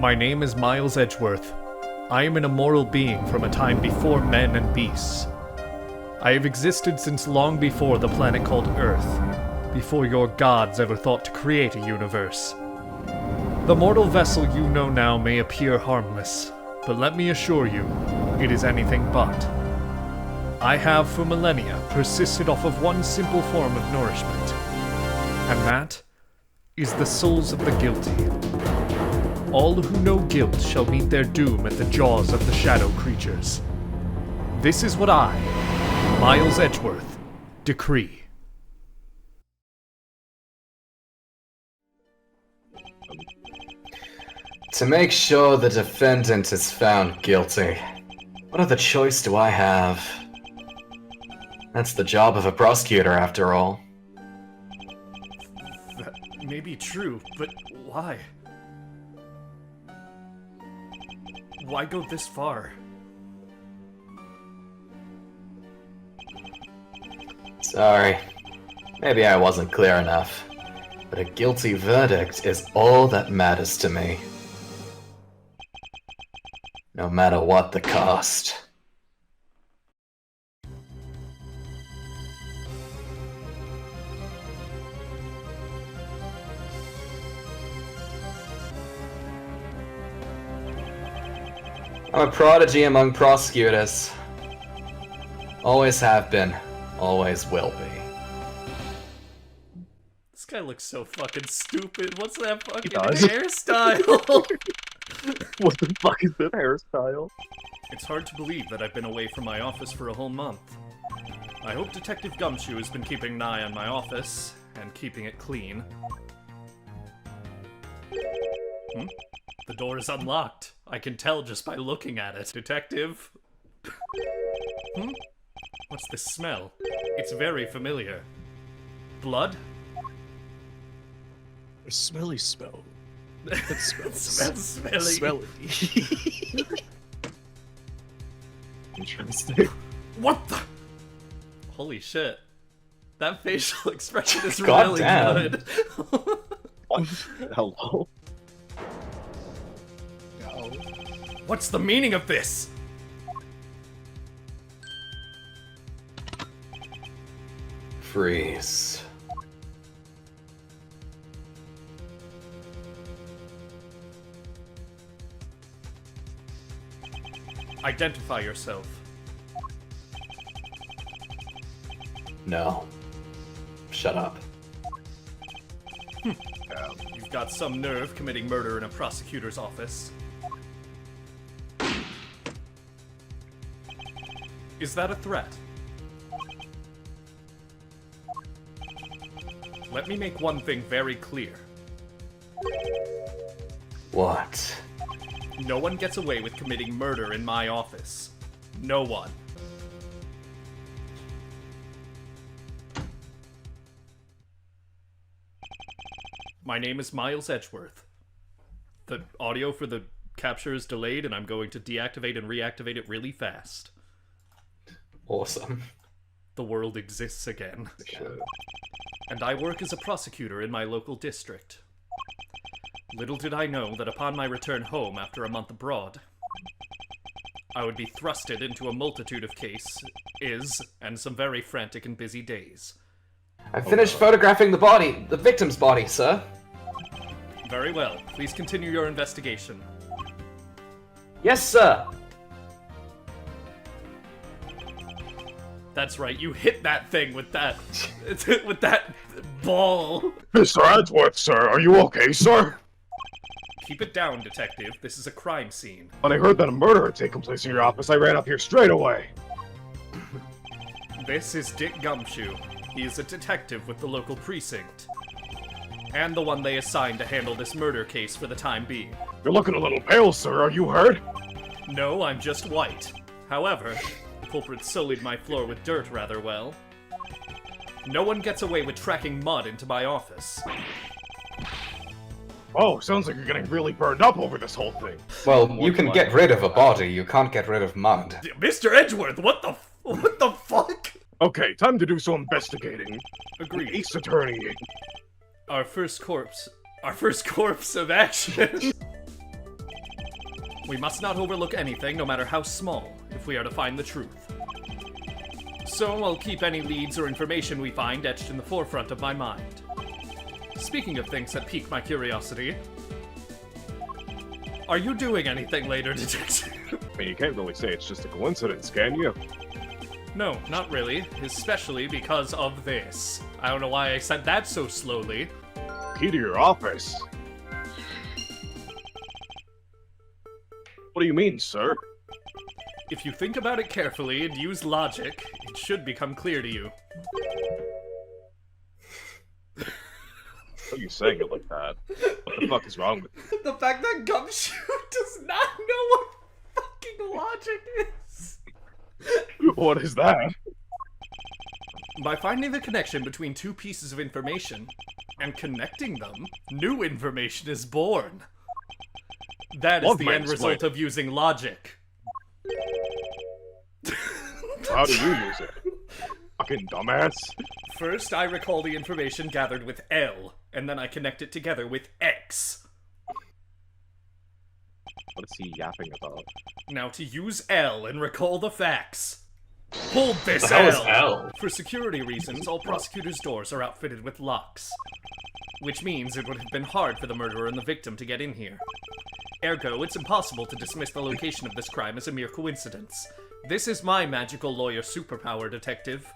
My name is Miles Edgeworth. I am an immortal being from a time before men and beasts. I have existed since long before the planet called Earth, before your gods ever thought to create a universe. The mortal vessel you know now may appear harmless, but let me assure you, it is anything but. I have for millennia persisted off of one simple form of nourishment, and that is the souls of the guilty. All who know guilt shall meet their doom at the jaws of the shadow creatures. This is what I, Miles Edgeworth, decree. To make sure the defendant is found guilty, what other choice do I have? That's the job of a prosecutor, after all. That may be true, but why? Why go this far? Sorry. Maybe I wasn't clear enough. But a guilty verdict is all that matters to me. No matter what the cost. I'm a prodigy among prosecutors. Always have been. Always will be. This guy looks so fucking stupid. What's that fucking does. hairstyle? What the fuck is that hairstyle? It's hard to believe that I've been away from my office for a whole month. I hope Detective Gumshoe has been keeping an eye on my office, and keeping it clean. The door is unlocked. I can tell just by looking at it. Detective? What's this smell? It's very familiar. Blood? A smelly smell. It It smells smells smelly. Interesting. What the? Holy shit. That facial expression is God really damn. good. What? Hello? What's the meaning of this? Freeze. Identify yourself. No. Shut up. You've got some nerve committing murder in a prosecutor's office. Is that a threat? Let me make one thing very clear. What? No one gets away with committing murder in my office. No one. My name is Miles Edgeworth. The audio for the capture is delayed, and I'm going to deactivate and reactivate it really fast. Awesome. The world exists again. Sure. And I work as a prosecutor in my local district. Little did I know that upon my return home after a month abroad, I would be thrusted into a multitude of cases and some very frantic and busy days. I finished photographing the victim's body, sir. Very well. Please continue your investigation. Yes, sir. That's right, you hit that thing with that with that ball. Mr. Edgeworth, sir, are you okay, sir? Keep it down, detective. This is a crime scene. When I heard that a murder had taken place in your office, I ran up here straight away. This is Dick Gumshoe. He is a detective with the local precinct. And the one they assigned to handle this murder case for the time being. You're looking a little pale, sir. Are you hurt? No, I'm just white. However, the culprit sullied my floor with dirt rather well. No one gets away with tracking mud into my office. Oh, sounds like you're getting really burned up over this whole thing. Well, you can get rid of a body, you can't get rid of mud. Mr. Edgeworth, what the fuck? Okay, time to do some investigating. Agreed. Ace Attorney. Our first corpse of action. We must not overlook anything, no matter how small, if we are to find the truth. So I'll keep any leads or information we find etched in the forefront of my mind. Speaking of things that pique my curiosity, are you doing anything later, Detective? I mean, you can't really say it's just a coincidence, can you? No, not really, especially because of this. I don't know why I said that so slowly. Key to your office. What do you mean, sir? If you think about it carefully and use logic, it should become clear to you. Why are you saying it like that? What the fuck is wrong with you? The fact that Gumshoe does not know what fucking logic is. What is that? By finding the connection between two pieces of information and connecting them, new information is born. That is the end result of using logic. How do you use it? Fucking dumbass. First, I recall the information gathered with L, and then I connect it together with X. What is he yapping about? Now to use L and recall the facts. Hold this How is L! L? For security reasons, all prosecutors' doors are outfitted with locks. Which means it would have been hard for the murderer and the victim to get in here. Ergo, it's impossible to dismiss the location of this crime as a mere coincidence. This is my magical lawyer superpower, Detective.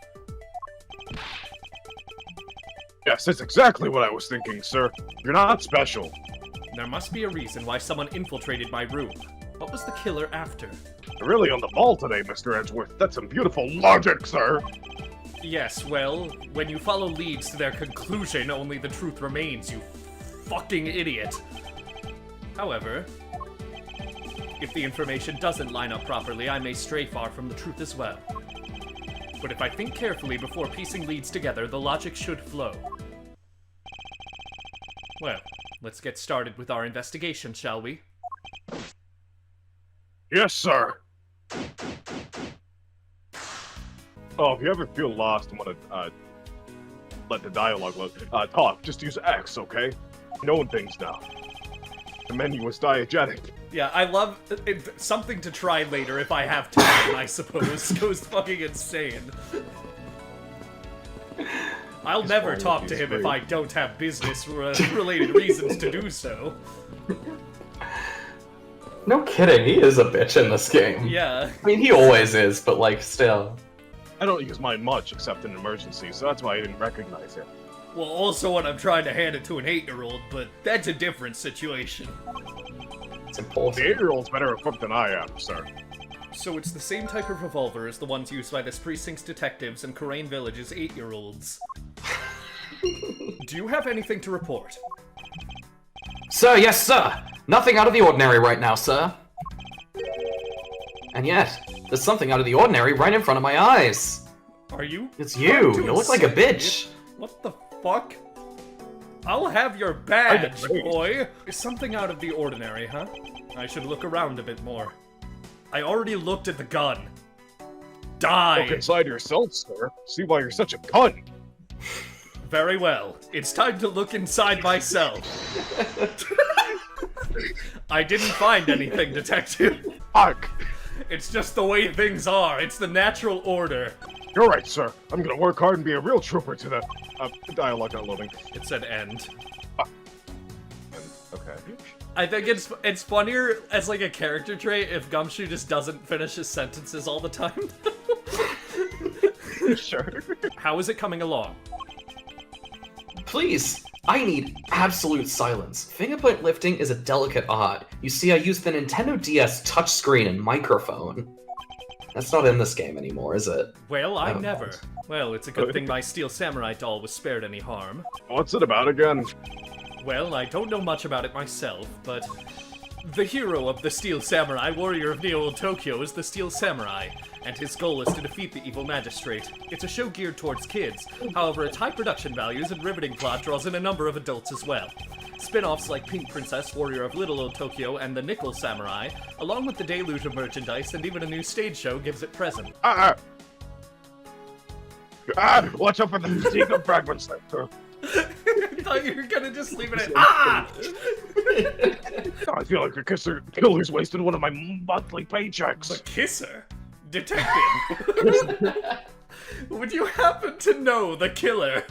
Yes, that's exactly what I was thinking, sir. You're not special. There must be a reason why someone infiltrated my room. What was the killer after? You're really on the ball today, Mr. Edgeworth. That's some beautiful logic, sir. Yes, well, when you follow leads to their conclusion, only the truth remains, you fucking idiot. However, if the information doesn't line up properly, I may stray far from the truth as well. But if I think carefully before piecing leads together, the logic should flow. Well, let's get started with our investigation, shall we? Yes, sir. Oh, if you ever feel lost and want to, let the dialogue talk, just use X, okay? Knowing things now. The menu was diegetic. Yeah, I love it, something to try later if I have time, I suppose. Goes fucking insane. I'll never talk to him if I don't have business-related reasons to do so. No kidding, he is a bitch in this game. Yeah. I mean, he always is, but like, still. I don't use mine much except in emergencies, so that's why I didn't recognize him. Well, also when I'm trying to hand it to an 8-year-old, but that's a different situation. It's important. The 8-year-old's better equipped than I am, sir. So it's the same type of revolver as the ones used by this precinct's detectives and Corain Village's 8-year-olds. Do you have anything to report? Sir, yes, sir! Nothing out of the ordinary right now, sir. And yet, there's something out of the ordinary right in front of my eyes. Are you? It's you! You look like a bitch! What the fuck? I'll have your badge, boy! Is something out of the ordinary, huh? I should look around a bit more. I already looked at the gun. Die! Look inside yourself, sir. See why you're such a cunt. Very well. It's time to look inside myself. I didn't find anything, Detective. Fuck! It's just the way things are. It's the natural order. You're right, sir. I'm gonna work hard and be a real trooper to the dialogue not loading. It said end. Okay. I think it's funnier as like a character trait if Gumshoe just doesn't finish his sentences all the time. Sure. How is it coming along? Please, I need absolute silence. Fingerprint lifting is a delicate art. You see, I use the Nintendo DS touchscreen and microphone. That's not in this game anymore, is it? Well, I Oh, never. God. Well, it's a good thing my Steel Samurai doll was spared any harm. What's it about again? Well, I don't know much about it myself, but the hero of the Steel Samurai, warrior of Neo-Old Tokyo, is the Steel Samurai, and his goal is to defeat the evil magistrate. It's a show geared towards kids, however its high production values and riveting plot draws in a number of adults as well. Spin-offs like Pink Princess, Warrior of Little Old Tokyo, and the Nickel Samurai, along with the deluge of merchandise and even a new stage show, gives it present. Watch out for the deacon fragments there, sir. thought you were gonna just leave it at ah! I feel like the killer's wasted one of my monthly paychecks. The kisser? Detective! Would you happen to know the killer?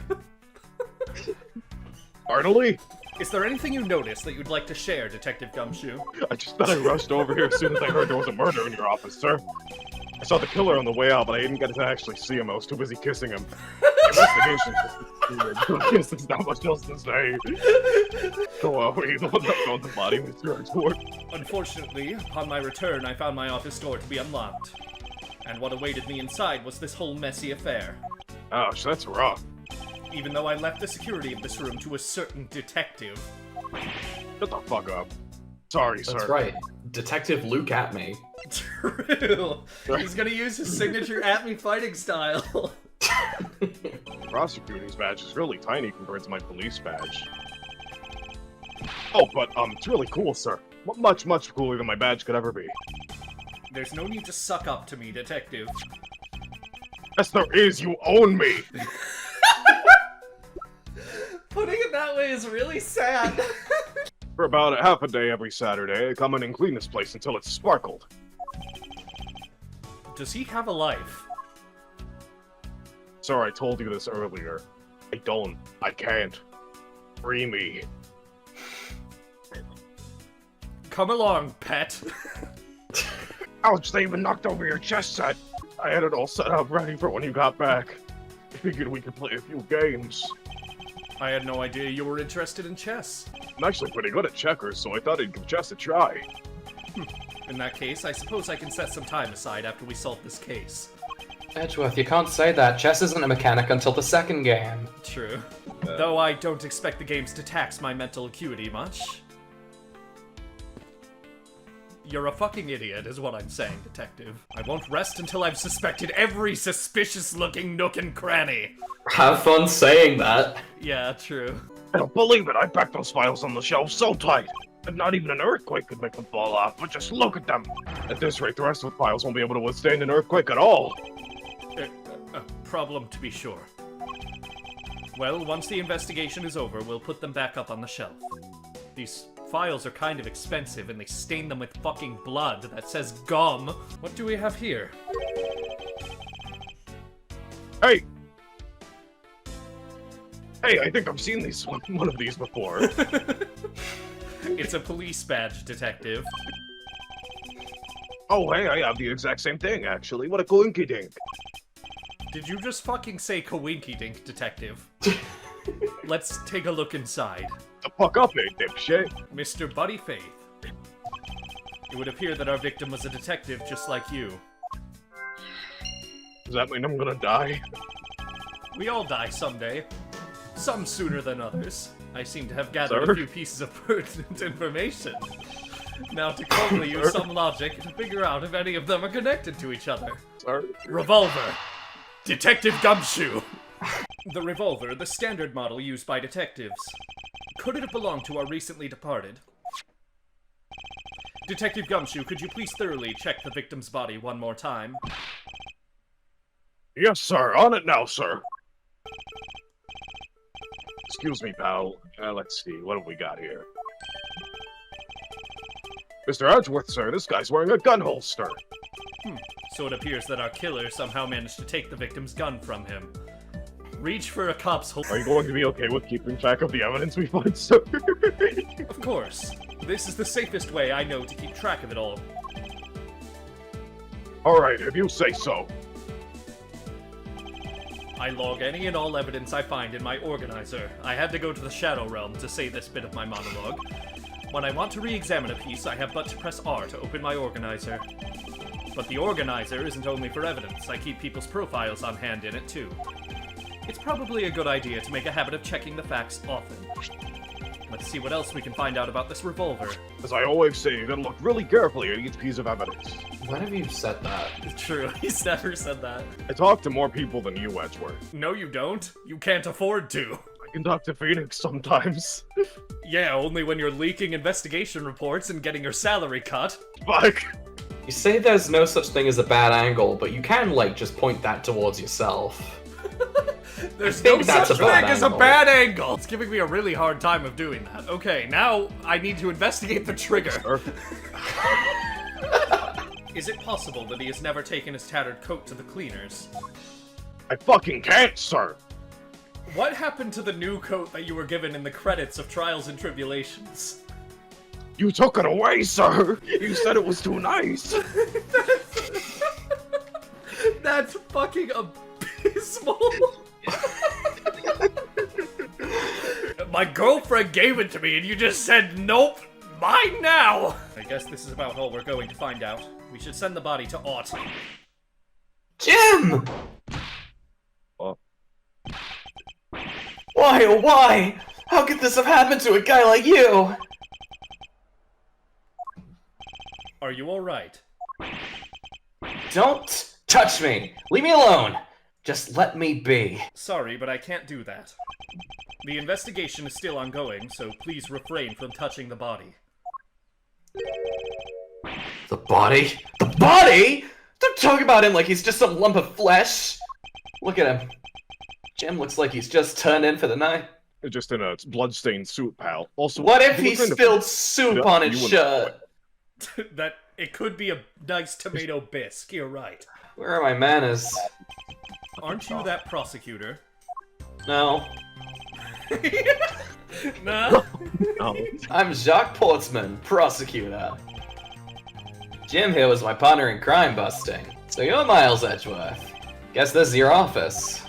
Heartily? Is there anything you noticed that you'd like to share, Detective Gumshoe? I just thought I rushed over here as soon as I heard there was a murder in your office, sir. I saw the killer on the way out, but I didn't get to actually see him. I was too busy kissing him. The investigation is there's not much else to say. So, were you the one that found the body, Mr. Edgeworth? Unfortunately, upon my return, I found my office door to be unlocked. And what awaited me inside was this whole messy affair. Ouch, that's rough. Even though I left the security of this room to a certain detective. Shut the fuck up. Sorry, sir. That's right. Detective Luke at me. True. He's gonna use his signature at-me fighting style. Prosecutor's badge is really tiny compared to my police badge. Oh, but, it's really cool, sir. Much, much cooler than my badge could ever be. There's no need to suck up to me, Detective. Yes, there is! You own me! Putting it that way is really sad. For about half a day every Saturday, I come in and clean this place until it's sparkled. Does he have a life? Sir, I told you this earlier. I don't. I can't. Free me. Come along, pet. Ouch, they even knocked over your chess set. I had it all set up ready for when you got back. I figured we could play a few games. I had no idea you were interested in chess. I'm actually pretty good at checkers, so I thought I'd give chess a try. In that case, I suppose I can set some time aside after we solve this case. Edgeworth, you can't say that. Chess isn't a mechanic until the second game. True. Though I don't expect the games to tax my mental acuity much. You're a fucking idiot, is what I'm saying, Detective. I won't rest until I've suspected every suspicious-looking nook and cranny. Have fun saying that. Yeah, true. I don't believe it, I packed those files on the shelf so tight. And not even an earthquake could make them fall off, but just look at them. At this rate, the rest of the files won't be able to withstand an earthquake at all. A problem to be sure. Well, once the investigation is over, we'll put them back up on the shelf. These files are kind of expensive, and they stain them with fucking blood that says gum. What do we have here? Hey! Hey, I think I've seen one of these before. It's a police badge, Detective. Oh, hey, I have the exact same thing, actually. What a coinky-dink. Did you just fucking say coinky-dink, Detective? Let's take a look inside. The fuck up, dipshit. Mr. Buddy Faith. It would appear that our victim was a detective just like you. Does that mean I'm gonna die? We all die someday. Some sooner than others. I seem to have gathered a few pieces of pertinent information. Now to calmly use some logic to figure out if any of them are connected to each other. Sir? Revolver. Detective Gumshoe. The revolver, the standard model used by detectives. Could it have belonged to our recently departed? Detective Gumshoe, could you please thoroughly check the victim's body one more time? Yes, sir. On it now, sir. Excuse me, pal. Let's see. What have we got here? Mr. Edgeworth, sir, this guy's wearing a gun holster. So it appears that our killer somehow managed to take the victim's gun from him. Reach for a cop's holster. Are you going to be okay with keeping track of the evidence we find, sir? Of course. This is the safest way I know to keep track of it all. Alright, if you say so. I log any and all evidence I find in my organizer. I had to go to the Shadow Realm to say this bit of my monologue. When I want to re-examine a piece, I have but to press R to open my organizer. But the organizer isn't only for evidence. I keep people's profiles on hand in it, too. It's probably a good idea to make a habit of checking the facts often. Let's see what else we can find out about this revolver. As I always say, you gotta look really carefully at each piece of evidence. When have you said that? True, he's never said that. I talk to more people than you, Edgeworth. No, you don't. You can't afford to. I can talk to Phoenix sometimes. Yeah, only when you're leaking investigation reports and getting your salary cut. Fuck. You say there's no such thing as a bad angle, but you can, like, just point that towards yourself. There's think no that's such a bad thing as a angle. bad angle. It's giving me a really hard time of doing that. Okay, now I need to investigate the trigger. Sir. Is it possible that he has never taken his tattered coat to the cleaners? I fucking can't, sir! What happened to the new coat that you were given in the credits of Trials and Tribulations? You took it away, sir! You said it was too nice! That's fucking abysmal. My girlfriend gave it to me and you just said, nope, mine now. I guess this is about all we're going to find out. We should send the body to Ott. Jim! Oh. Why, oh why? How could this have happened to a guy like you? Are you alright? Don't touch me! Leave me alone! Just let me be. Sorry, but I can't do that. The investigation is still ongoing, so please refrain from touching the body. The body? The body?! Don't talk about him like he's just some lump of flesh! Look at him. Jim looks like he's just turned in for the night. Just in a bloodstained suit, pal. Also, What if he what kind of- spilled soup on his You shirt? That it could be a nice tomato bisque, you're right. Where are my manners? Aren't you that prosecutor? No. No? Oh. I'm Jacques Portsman, prosecutor. Jim here was my partner in crime busting. So you're Miles Edgeworth. Guess this is your office.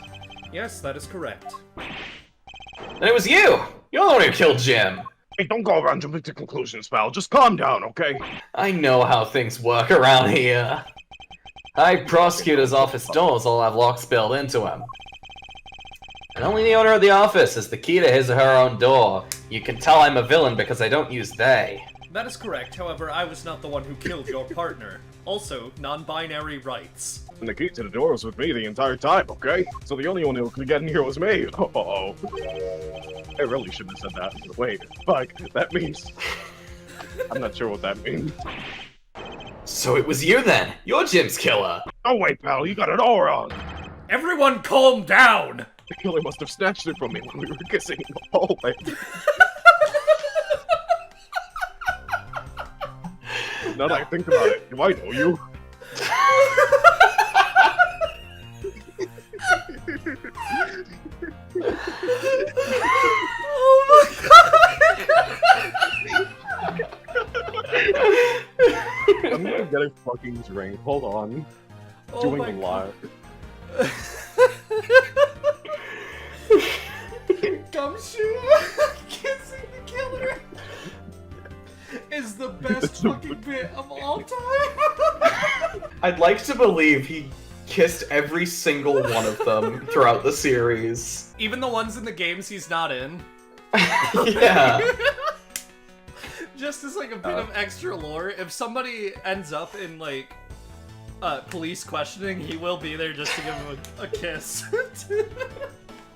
Yes, that is correct. And it was you! You're the one who killed Jim! Hey, don't go around jumping to conclusions, pal. Just calm down, okay? I know how things work around here. High prosecutor's office doors all have locks built into them. And only the owner of the office has the key to his or her own door. You can tell I'm a villain because I don't use they. That is correct, however, I was not the one who killed your partner. Also, non-binary rights. And the key to the door was with me the entire time, okay? So the only one who could get in here was me. Uh-oh. I really shouldn't have said that. Wait, fuck, that means... I'm not sure what that means. So it was you then! You're Jim's killer! Oh wait, pal, you got it all wrong! Everyone calm down! The killer must have snatched it from me when we were kissing in the hallway. Now that I think about it, do I know you? I'm gonna get a fucking drink. Hold on. Oh Doing my a lot. Gumshoe kissing the killer is the best fucking bit of all time. I'd like to believe he kissed every single one of them throughout the series. Even the ones in the games he's not in. Yeah. Just as like a bit of extra lore, if somebody ends up in like police questioning, he will be there just to give him a kiss.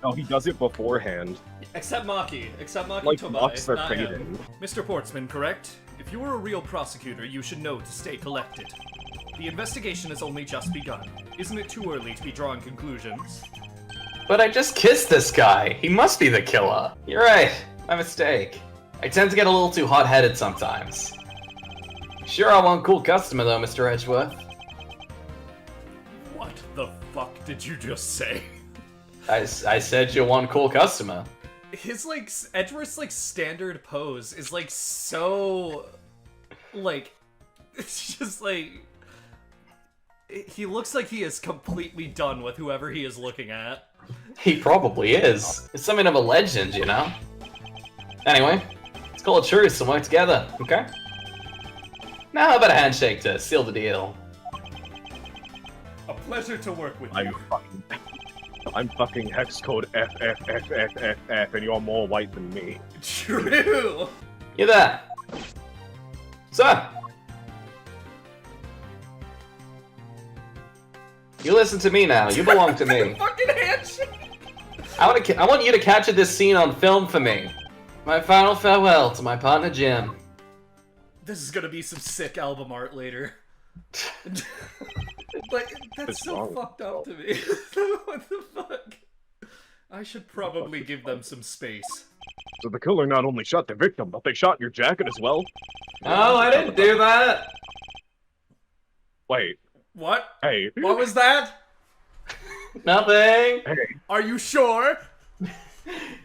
No, he does it beforehand. Except Maggey. Except Maggey Like Tobai, mocks their not him. fading. Mr. Portsman, correct? If you were a real prosecutor, you should know to stay collected. The investigation has only just begun. Isn't it too early to be drawing conclusions? But I just kissed this guy. He must be the killer. You're right. My mistake. I tend to get a little too hot-headed sometimes. Sure, I want cool customer though, Mr. Edgeworth. What the fuck did you just say? I said you want cool customer. His like Edgeworth's like standard pose is like so like it's just like he looks like he is completely done with whoever he is looking at. He probably is. It's something of a legend, you know? Anyway, let's call a truce and work together, okay? Now how about a handshake to seal the deal? A pleasure to work with I'm you. I'm fucking hex code FFFFFF, and you're more white than me. True! You there? Sir! You listen to me now. You belong to me. Fucking handshake! I want you to capture this scene on film for me. My final farewell to my partner Jim. This is gonna be some sick album art later. But that's What's so wrong? fucked up to me. What the fuck? I should probably give them some space. So the killer not only shot the victim, but they shot your jacket as well? Oh, I didn't do that! Wait, What? hey. What was that? Nothing! Hey, Are you sure?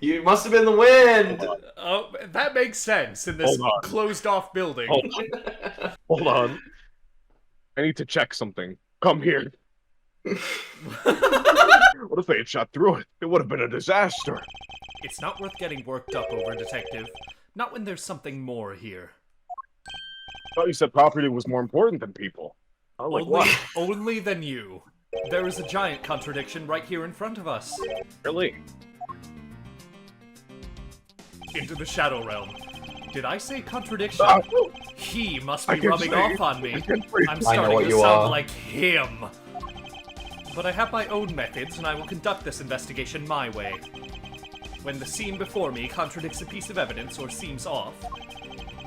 You must have been the wind! Oh, that makes sense in this Hold on. closed-off building. hold on. I need to check something. Come here. What if they had shot through it? It would have been a disaster. It's not worth getting worked up over, Detective. Not when there's something more here. I thought you said property was more important than people. Oh, like what? Only than you. There is a giant contradiction right here in front of us. Really? Into the Shadow Realm. Did I say contradiction? Ah, He must I be can rubbing see. off on me. I can breathe. I'm I know starting what to you sound are. like him. But I have my own methods, and I will conduct this investigation my way. When the scene before me contradicts a piece of evidence or seems off,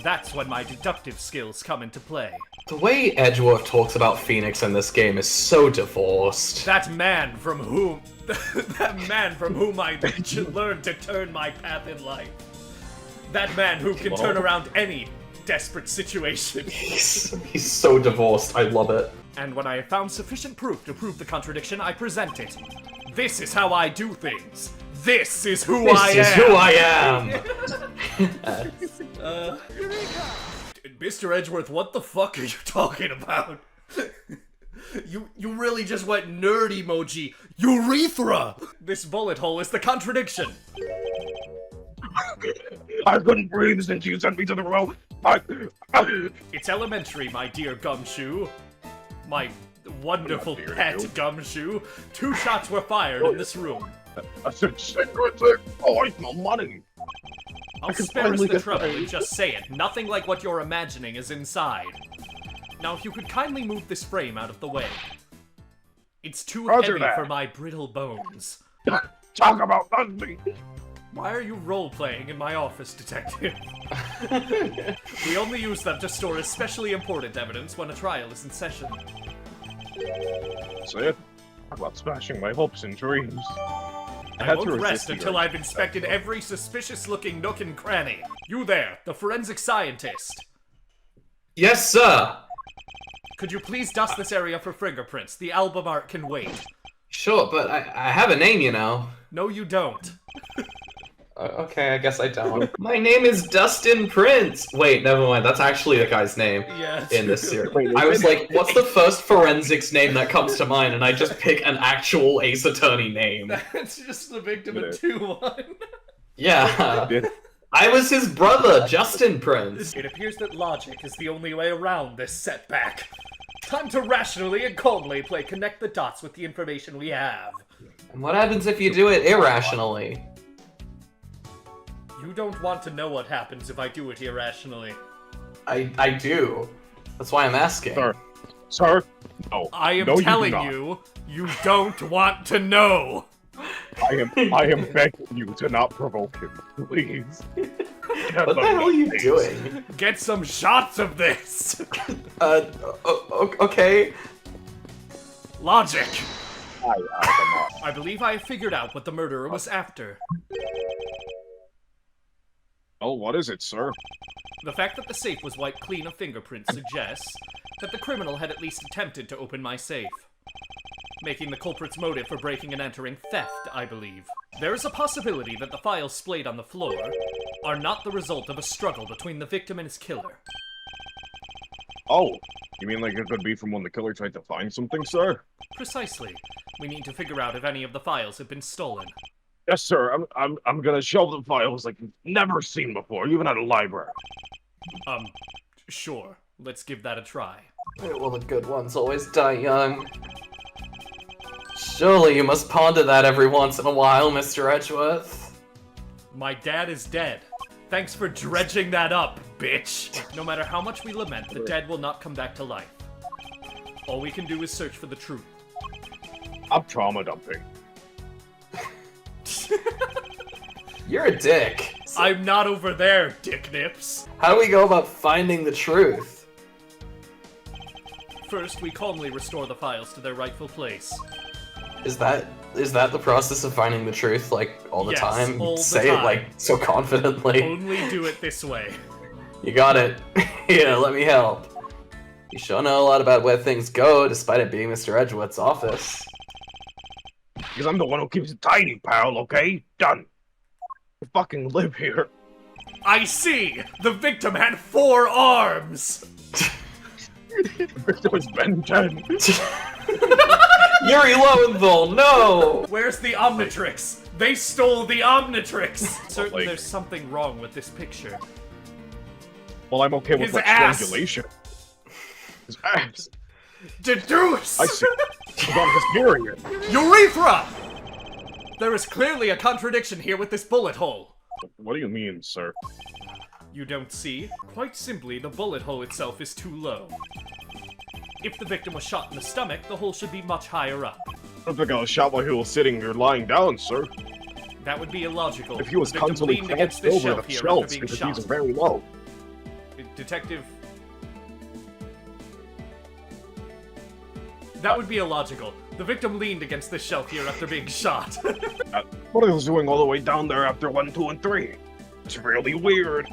that's when my deductive skills come into play. The way Edgeworth talks about Phoenix in this game is so divorced. That man from whom I learned to turn my path in life. That man who can turn around any desperate situation. He's so divorced, I love it. And when I have found sufficient proof to prove the contradiction, I present it. This is how I do things. This is who I am. This is who I am! Mr. Edgeworth, what the fuck are you talking about? You really just went nerd emoji. Urethra! This bullet hole is the contradiction. I couldn't breathe since you sent me to the road. It's elementary, my dear Gumshoe. My wonderful Dear pet you. Gumshoe. 2 shots were fired in this room. I said secretly. Oh, I smell money. I'll can spare us finally the get trouble paid. and just say it. Nothing like what you're imagining is inside. Now, if you could kindly move this frame out of the way. It's too Roger heavy that. for my brittle bones. Talk about nothing. Why are you role-playing in my office, Detective? We only use them to store especially important evidence when a trial is in session. Say it. Talk about smashing my hopes and dreams. I won't rest until I've inspected every suspicious-looking nook and cranny. You there, the forensic scientist. Yes, sir! Could you please dust this area for fingerprints? The album art can wait. Sure, but I have a name, you know. No, you don't. Okay, I guess I don't. My name is Dustin Prince! Wait, never mind, that's actually the guy's name Yeah. in this series. Wait, I was like, what's the first forensics name that comes to mind? And I just pick an actual Ace Attorney name. That's just the victim Yeah. in 2-1. Yeah. Did- I was his brother, Justin Prince. It appears that logic is the only way around this setback. Time to rationally and calmly connect the dots with the information we have. And what happens if you do it irrationally? You don't want to know what happens if I do it irrationally. I do. That's why I'm asking. Sir, no. I am No, you do telling not. you don't want to know. I am begging you to not provoke him, please. What the hell are you doing? Get some shots of this. Okay. Logic. I believe I have figured out what the murderer was after. Oh, what is it, sir? The fact that the safe was wiped clean of fingerprints suggests that the criminal had at least attempted to open my safe, making the culprit's motive for breaking and entering theft, I believe. There is a possibility that the files splayed on the floor are not the result of a struggle between the victim and his killer. Oh, you mean like it could be from when the killer tried to find something, sir? Precisely. We need to figure out if any of the files have been stolen. Yes, sir. I'm gonna shelve the files like you've never seen before, even at a library. Sure. Let's give that a try. Well, the good ones always die young. Surely you must ponder that every once in a while, Mr. Edgeworth. My dad is dead. Thanks for dredging that up, bitch. No matter how much we lament, the dead will not come back to life. All we can do is search for the truth. I'm trauma dumping. You're a dick. I'm not over there, dick nips. How do we go about finding the truth? First, we calmly restore the files to their rightful place. Is that Is that the process of finding the truth, like, all the Yes, time? all the Say time. it, like, so confidently. Only do it this way. You got it. Here, let me help. You sure know a lot about where things go, despite it being Mr. Edgeworth's office. Because I'm the one who keeps it tidy, pal, okay? Done. I fucking live here. I see! The victim had 4 arms! Victor was Ben 10. Yuri Lowenthal, no! Where's the Omnitrix? They stole the Omnitrix! Certainly Like- there's something wrong with this picture. Well, I'm okay with His like ass. strangulation. His ass. Deduce! I see. I'm on Hesperian. Urethra! There is clearly a contradiction here with this bullet hole. What do you mean, sir? You don't see? Quite simply, the bullet hole itself is too low. If the victim was shot in the stomach, the hole should be much higher up. I don't think I was shot while he was sitting or lying down, sir. That would be illogical. If he was The victim constantly leaned against crouched this over shelf the here after shelves being because shot. these are very low. Detective... That would be illogical. The victim leaned against this shelf here after being shot. What are you doing all the way down there after 1, 2, and 3? It's really weird.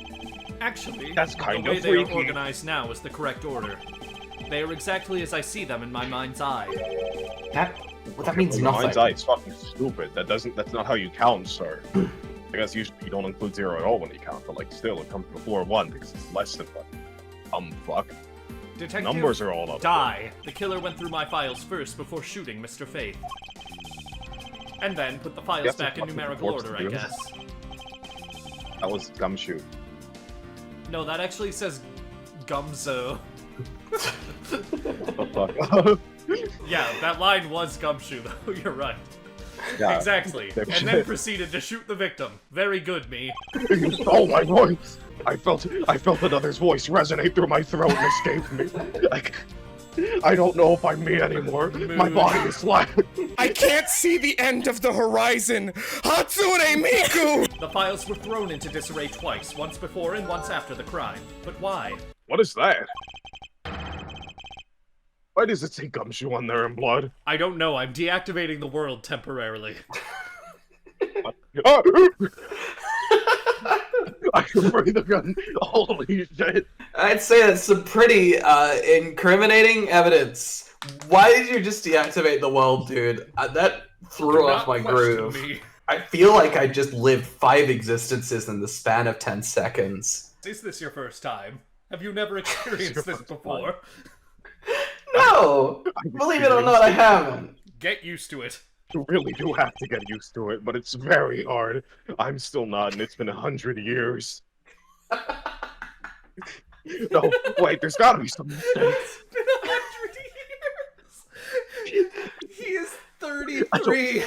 Actually, That's kind the way of they are freaky. organized now is the correct order. They are exactly as I see them in my mind's eye. That means nothing. Mind's eye is fucking stupid. That's not how you count, sir. I guess usually you don't include 0 at all when you count, but like still it comes before 1 because it's less than 1. Fuck. Detective Numbers are all up. Die. The killer went through my files first before shooting Mr. Faith. And then put the files Yes, back in fucking numerical corpse order, I dude. guess. That was gumshoe. No, that actually says Gumzo. The fuck? Yeah, that line was Gumshoe, though. You're right. Yeah. Exactly. They- And then proceeded to shoot the victim. Very good, me. You stole my voice. I felt another's voice resonate through my throat and escape me. Like, I don't know if I'm me anymore. My body is flat. I can't see the end of the horizon! Hatsune Miku! The files were thrown into disarray twice, once before and once after the crime. But why? What is that? Why does it say gumshoe on there in blood? I don't know, I'm deactivating the world temporarily. Oh! I can breathe again. Holy shit. I'd say that's some pretty incriminating evidence. Why did you just deactivate the world, dude? That threw Do off not my question groove. me. I feel like I just lived 5 existences in the span of 10 seconds. Is this your first time? Have you never experienced this before? No! Believe it or not, I haven't. Get used to it. You really do have to get used to it, but it's very hard. I'm still not, and it's been 100 years. No, wait, there's gotta be some mistake. It's been 100 years! He is 33 or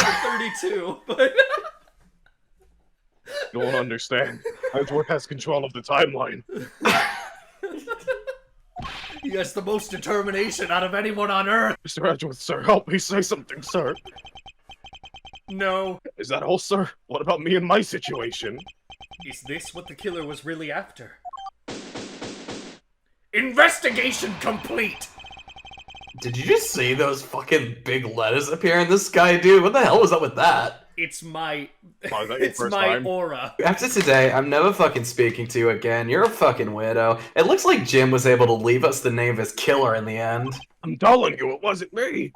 32, but... You don't understand. Edgeworth has control of the timeline. He has the most determination out of anyone on Earth! Mr. Edgeworth, sir, help me say something, sir. No. Is that all, sir? What about me and my situation? Is this what the killer was really after? Investigation complete! Did you just see those fucking big letters appear in the sky, dude? What the hell was up with that? It's my... Oh, is that your it's first my time? aura. After today, I'm never fucking speaking to you again. You're a fucking weirdo. It looks like Jim was able to leave us the name of his killer in the end. I'm telling you, it wasn't me.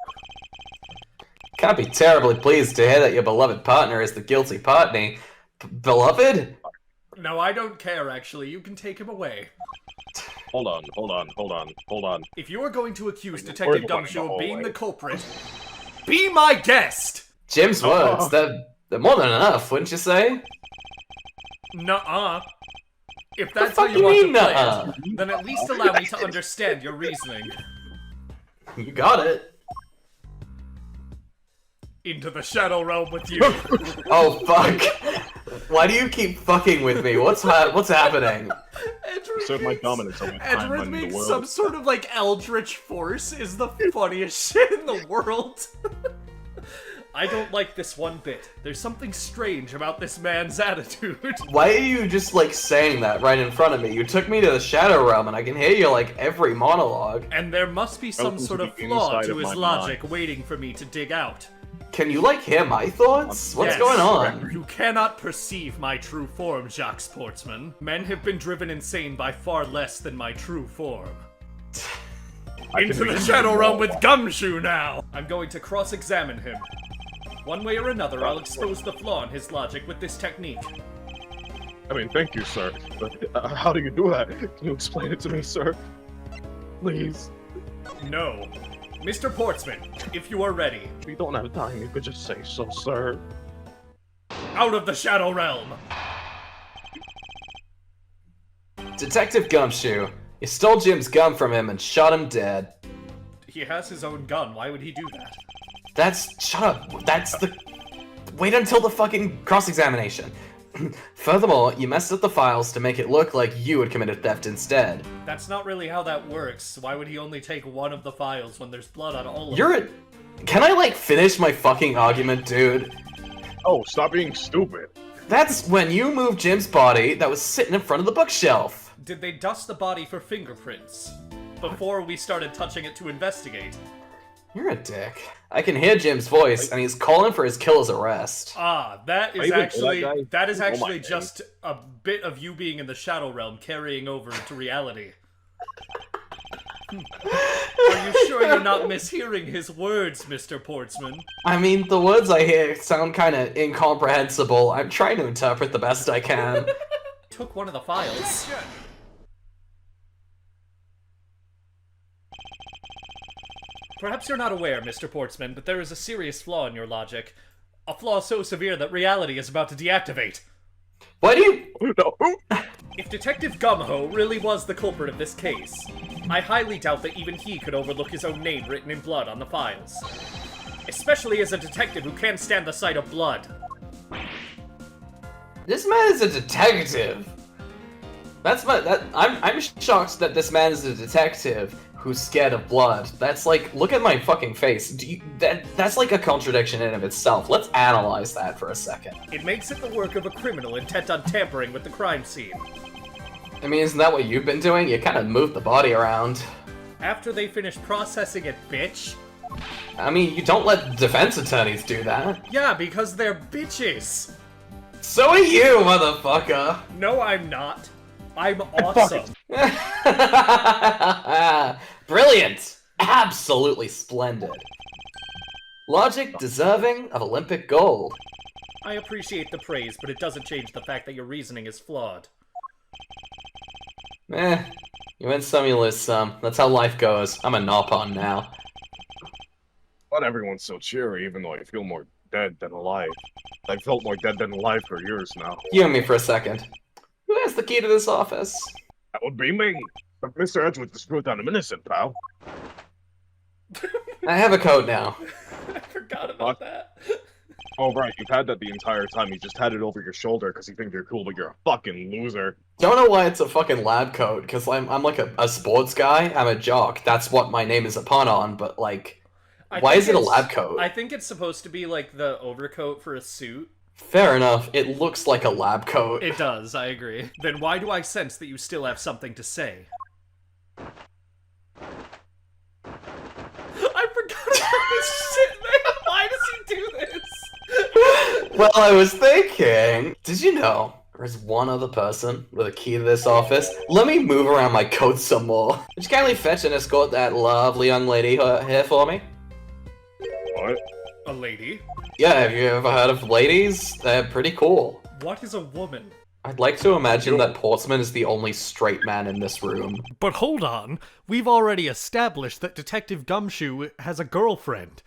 Can't be terribly pleased to hear that your beloved partner is the guilty partner. Beloved? No, I don't care, actually. You can take him away. Hold on. If you are going to accuse We're Detective the one in the Gumshoe of being hallway. the culprit, be my guest! Jim's words, they're more than enough, wouldn't you say? Nuh-uh. If that's fuck how you you want to mean, play nuh-uh? it, then at least allow me to understand your reasoning. You got it. Into the Shadow Realm with you. Oh, fuck. Why do you keep fucking with me? What's happening? Assert my dominance over time Edgeworth and the being world. some sort of like Eldritch force is the funniest shit in the world. I don't like this one bit. There's something strange about this man's attitude. Why are you just, like, saying that right in front of me? You took me to the Shadow Realm, and I can hear you, like, every monologue. And there must be some Welcome sort to of the flaw inside to of his my logic waiting for me to dig out. Can you, like, hear my thoughts? What's Yes. going on? You cannot perceive my true form, Jacques Sportsman. Men have been driven insane by far less than my true form. Into the Shadow Realm with Gumshoe now! I'm going to cross-examine him. One way or another, I'll expose the flaw in his logic with this technique. I mean, thank you, sir. But how do you do that? Can you explain it to me, sir? Please. No. Mr. Portsman, if you are ready. We don't have time. You could just say so, sir. Out of the Shadow Realm! Detective Gumshoe, you stole Jim's gun from him and shot him dead. He has his own gun, why would he do that? Shut up. That's the... Wait until the fucking cross-examination. Furthermore, you messed up the files to make it look like you had committed theft instead. That's not really how that works. Why would he only take one of the files when there's blood on all of them? Can I, like, finish my fucking argument, dude? Oh, stop being stupid. That's when you moved Jim's body that was sitting in front of the bookshelf. Did they dust the body for fingerprints before we started touching it to investigate? You're a dick. I can hear Jim's voice, and he's calling for his killer's arrest. Ah, that is actually just a bit of you being in the Shadow Realm carrying over into reality. Are you sure you're not mishearing his words, Mr. Portsman? I mean, the words I hear sound kinda incomprehensible. I'm trying to interpret the best I can. Took one of the files. Perhaps you're not aware, Mr. Portsman, but there is a serious flaw in your logic. A flaw so severe that reality is about to deactivate. Why do you... No. If Detective Gumho really was the culprit of this case, I highly doubt that even he could overlook his own name written in blood on the files. Especially as a detective who can't stand the sight of blood. This man is a detective. I'm shocked that this man is a detective who's scared of blood. That's like, look at my fucking face. That's like a contradiction in of itself. Let's analyze that for a second. It makes it the work of a criminal intent on tampering with the crime scene. I mean, isn't that what you've been doing? You kind of moved the body around. After they finish processing it, bitch. I mean, you don't let defense attorneys do that. Yeah, because they're bitches. So are you, motherfucker. No, I'm not. I'm awesome. Brilliant! Absolutely splendid. Logic deserving of Olympic gold. I appreciate the praise, but it doesn't change the fact that your reasoning is flawed. You win some, you lose some. That's how life goes. I'm a Nopon now. Not everyone's so cheery, even though I feel more dead than alive. I've felt more dead than alive for years now. You and me for a second. Who has the key to this office? That would be me. But Mr. Edgeworth just screwed down I'm innocent, pal. I have a code now. I forgot about that. Oh, right, you've had that the entire time. You just had it over your shoulder because you think you're cool, but you're a fucking loser. Don't know why it's a fucking lab coat, because I'm like a sports guy. I'm a jock. That's what my name is a pun on, but like, why is it a lab coat? I think it's supposed to be like the overcoat for a suit. Fair enough. It looks like a lab coat. It does, I agree. Then why do I sense that you still have something to say? I forgot about this shit, man! Why does he do this? Well, I was thinking, did you know there's one other person with a key to this office? Let me move around my coat some more. Would you kindly fetch and escort that lovely young lady here for me? What? A lady? Yeah, have you ever heard of ladies? They're pretty cool. What is a woman? I'd like to imagine that Portsman is the only straight man in this room. But hold on, we've already established that Detective Gumshoe has a girlfriend.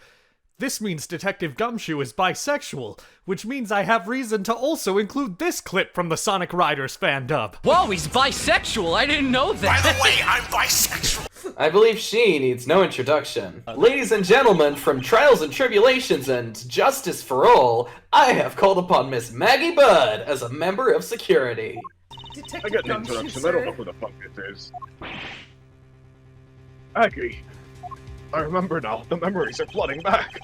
This means Detective Gumshoe is bisexual, which means I have reason to also include this clip from the Sonic Riders fan dub. Whoa, he's bisexual, I didn't know that! By the way, I'm bisexual. I believe she needs no introduction. Ladies and gentlemen, from Trials and Tribulations and Justice for All, I have called upon Miss Maggey Byrde as a member of security. I got an introduction. I don't know who the fuck this is. Maggey. I remember now. The memories are flooding back.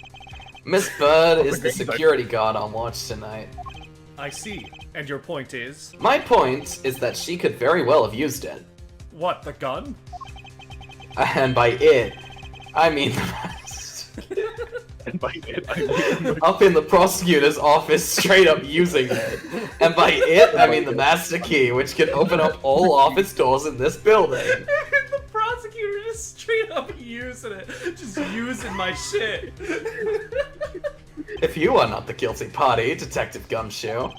Miss Byrde is the security guard on watch tonight. I see. And your point is? My point is that she could very well have used it. What, the gun? And by it, I mean the rest. And by it, I mean... Up in the prosecutor's office, straight up using it. And by it, I mean the master key, which can open up all office doors in this building. The prosecutor just straight up using it. Just using my shit. If you are not the guilty party, Detective Gumshoe.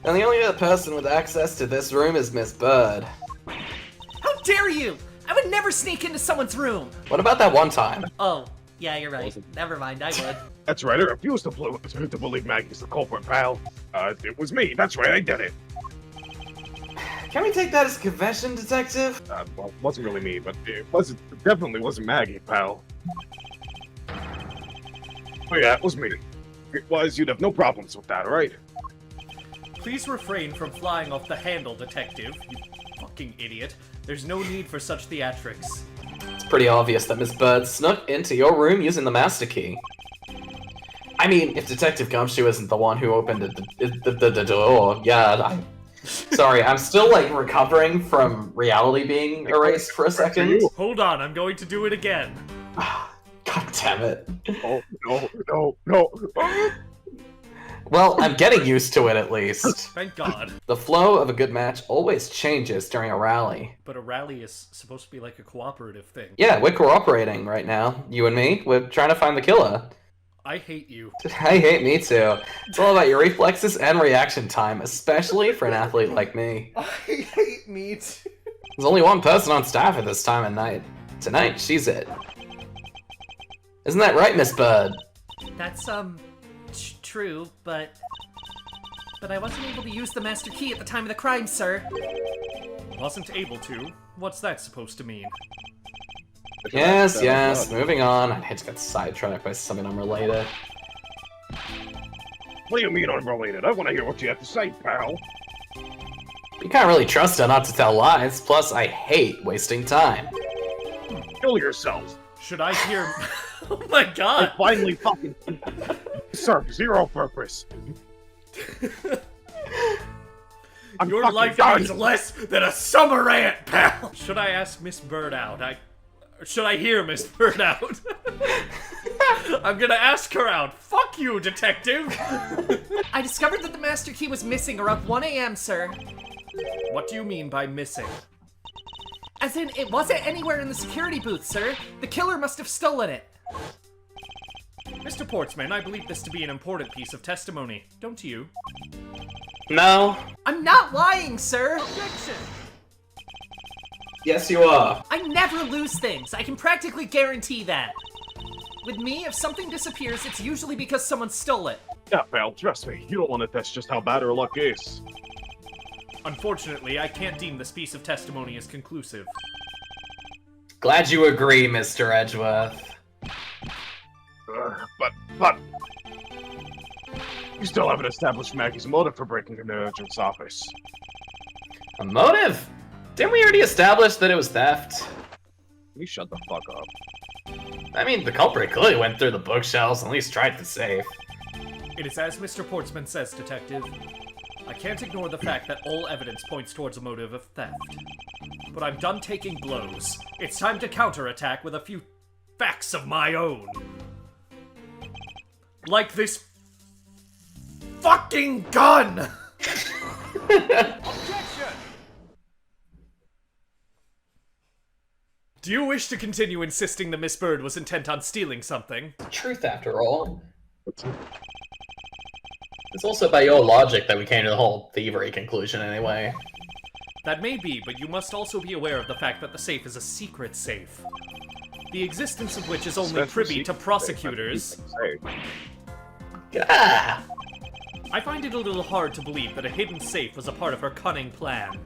And the only other person with access to this room is Miss Byrde. How dare you! I would never sneak into someone's room! What about that one time? Oh, yeah, you're right. Never mind, I would. That's right, I refuse to believe Maggie's the culprit, pal. It was me, that's right, I did it. Can we take that as a confession, Detective? Well, it wasn't really me, but it definitely wasn't Maggey, pal. Oh yeah, it was me. If it was, you'd have no problems with that, right? Please refrain from flying off the handle, Detective. You fucking idiot. There's no need for such theatrics. It's pretty obvious that Miss Byrde snuck into your room using the master key. I mean, if Detective Gumshoe isn't the one who opened the door, yeah, Sorry, I'm still, like, recovering from reality being erased for a second. Hold on, I'm going to do it again. God damn it. Oh, no. Well, I'm getting used to it at least. Thank God. The flow of a good match always changes during a rally. But a rally is supposed to be like a cooperative thing. Yeah, we're cooperating right now. You and me. We're trying to find the killer. I hate you. I hate me too. It's all about your reflexes and reaction time, especially for an athlete like me. I hate meat. There's only one person on staff at this time of night. Tonight, she's it. Isn't that right, Miss Byrde? That's, true, but I wasn't able to use the master key at the time of the crime, sir. Wasn't able to? What's that supposed to mean? Yes, moving on. I just got sidetracked by something unrelated. What do you mean unrelated? I want to hear what you have to say, pal. You can't really trust her not to tell lies, plus I hate wasting time. Kill yourself. Should I hear... Oh my I God! finally fucking serve zero purpose. Your life means less than a summer ant, pal! Should I ask Miss Byrde out? Should I hear Miss Byrde out? I'm gonna ask her out. Fuck you, detective! I discovered that the master key was missing around 1 a.m., sir. What do you mean by missing? As in, it wasn't anywhere in the security booth, sir. The killer must have stolen it. Mr. Portsman, I believe this to be an important piece of testimony, don't you? No. I'm not lying, sir. Objection! Yes, you are. I never lose things. I can practically guarantee that. With me, if something disappears, it's usually because someone stole it. Yeah, pal, trust me. You don't want to test just how bad her luck is. Unfortunately, I can't deem this piece of testimony as conclusive. Glad you agree, Mr. Edgeworth. But... You still haven't established Maggie's motive for breaking into Edgeworth's office. A motive? Didn't we already establish that it was theft? You shut the fuck up. I mean, the culprit clearly went through the bookshelves and at least tried the safe. It is as Mr. Portsman says, Detective. I can't ignore the fact that all evidence points towards a motive of theft. But I'm done taking blows. It's time to counterattack with a few facts of my own. Like this fucking gun! Objection! Do you wish to continue insisting that Miss Byrde was intent on stealing something? Truth, after all. It's also by your logic that we came to the whole thievery conclusion anyway. That may be, but you must also be aware of the fact that the safe is a secret safe. The existence of which is only privy to prosecutors. Ah! I find it a little hard to believe that a hidden safe was a part of her cunning plan.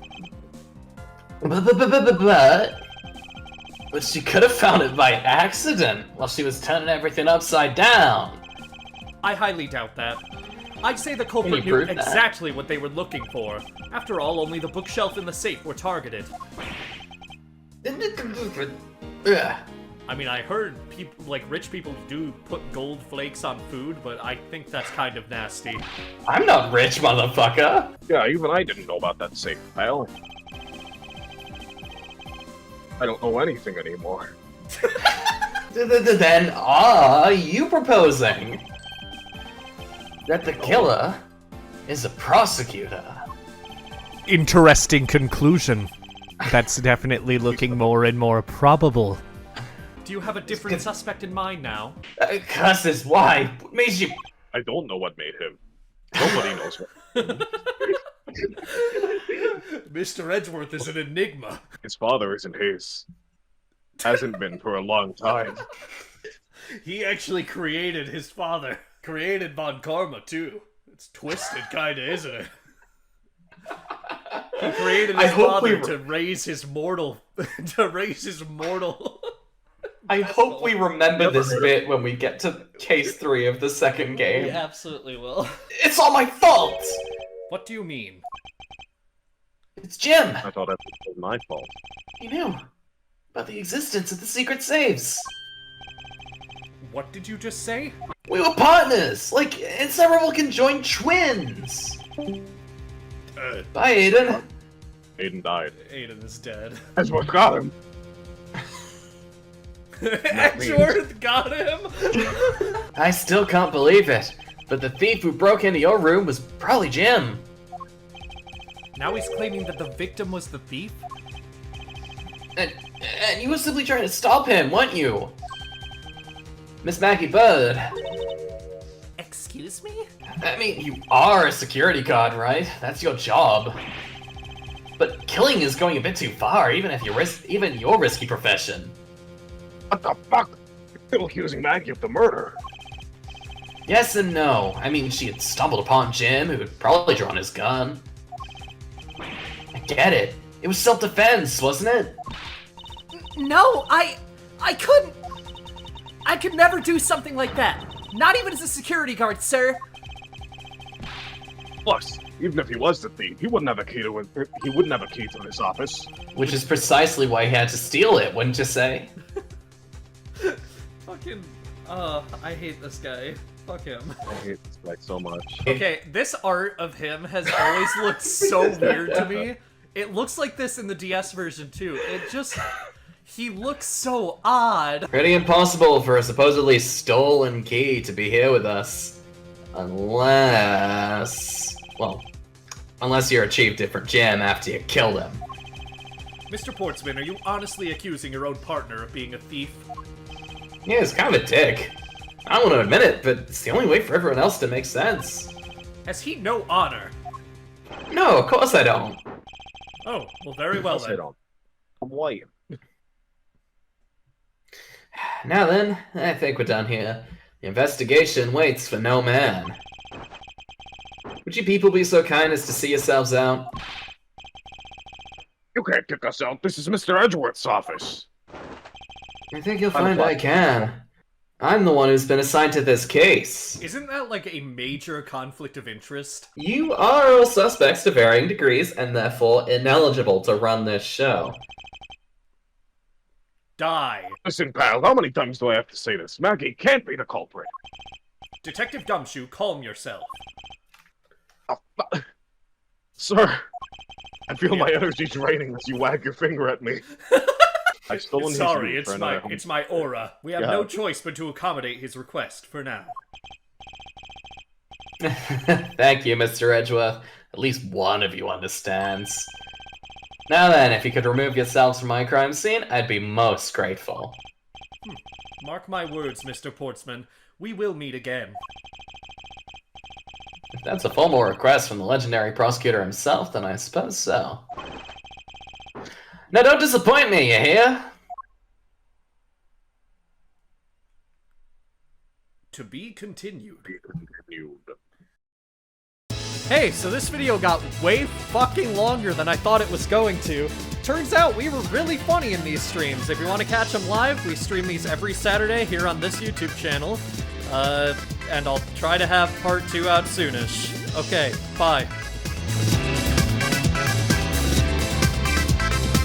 But she could have found it by accident while she was turning everything upside down. I highly doubt that. I'd say the culprit Can you knew prove that? exactly what they were looking for. After all, only the bookshelf and the safe were targeted. Ugh. I mean, I heard people, like rich people do put gold flakes on food, but I think that's kind of nasty. I'm not rich, motherfucker. Yeah, even I didn't know about that safe, pal. I don't know anything anymore. Then are you proposing that the killer is a prosecutor? Interesting conclusion. That's definitely looking more and more probable. Do you have a different suspect in mind now? Cusses, why? What made you... I don't know what made him. Nobody knows what. Mr. Edgeworth is an enigma. His father isn't his. Hasn't been for a long time. He actually created his father. Created Von Karma, too. It's twisted, kinda, isn't it? He created his father to raise his mortal... I hope we remember this bit when we get to case 3 of the second game. We absolutely will. It's all my fault! What do you mean? It's Jim! I thought that was my fault. He knew about the existence of the secret saves. What did you just say? We were partners, like inseparable conjoined twins. Bye, Aiden. Aiden died. Aiden is dead. Edgeworth got him. Edgeworth got him? I still can't believe it, but the thief who broke into your room was probably Jim. Now he's claiming that the victim was the thief? And you were simply trying to stop him, weren't you? Miss Maggey Byrde. Excuse me? I mean, you are a security guard, right? That's your job. But killing is going a bit too far, even your risky profession. What the fuck? You're still accusing Maggey of the murder. Yes and no. I mean, she had stumbled upon Jim, who had probably drawn his gun. I get it. It was self-defense, wasn't it? No, I couldn't. I could never do something like that. Not even as a security guard, sir. Plus, even if he was the thief, he wouldn't have a key to this office. Which is precisely why he had to steal it, wouldn't you say? Fucking, I hate this guy. Fuck him. I hate this guy so much. Okay, this art of him has always looked so weird to me. It looks like this in the DS version too. He looks so odd. Pretty impossible for a supposedly stolen key to be here with us. Unless you're a chief different Jim after you killed him. Mr. Portsman, are you honestly accusing your own partner of being a thief? Yeah, he's kind of a dick. I don't want to admit it, but it's the only way for everyone else to make sense. Has he no honor? No, of course I don't. Oh, well, very well then. I'm white. Now then, I think we're done here. The investigation waits for no man. Would you people be so kind as to see yourselves out? You can't kick us out. This is Mr. Edgeworth's office. I think you'll find I can. I'm the one who's been assigned to this case. Isn't that like a major conflict of interest? You are all suspects to varying degrees and therefore ineligible to run this show. Die. Listen, pal, how many times do I have to say this? Maggey can't be the culprit. Detective Gumshoe, calm yourself. Sir, I feel my energy draining as you wag your finger at me. I stole his Sorry, room for another home. it's my aura. We have no choice but to accommodate his request for now. Thank you, Mr. Edgeworth. At least one of you understands. Now then, if you could remove yourselves from my crime scene, I'd be most grateful. Mark my words, Mr. Portsman. We will meet again. If that's a formal request from the legendary prosecutor himself, then I suppose so. Now don't disappoint me, you hear? To be continued. Hey, so this video got way fucking longer than I thought it was going to. Turns out we were really funny in these streams. If you want to catch them live, we stream these every Saturday here on this YouTube channel. And I'll try to have part 2 out soonish. Okay, bye.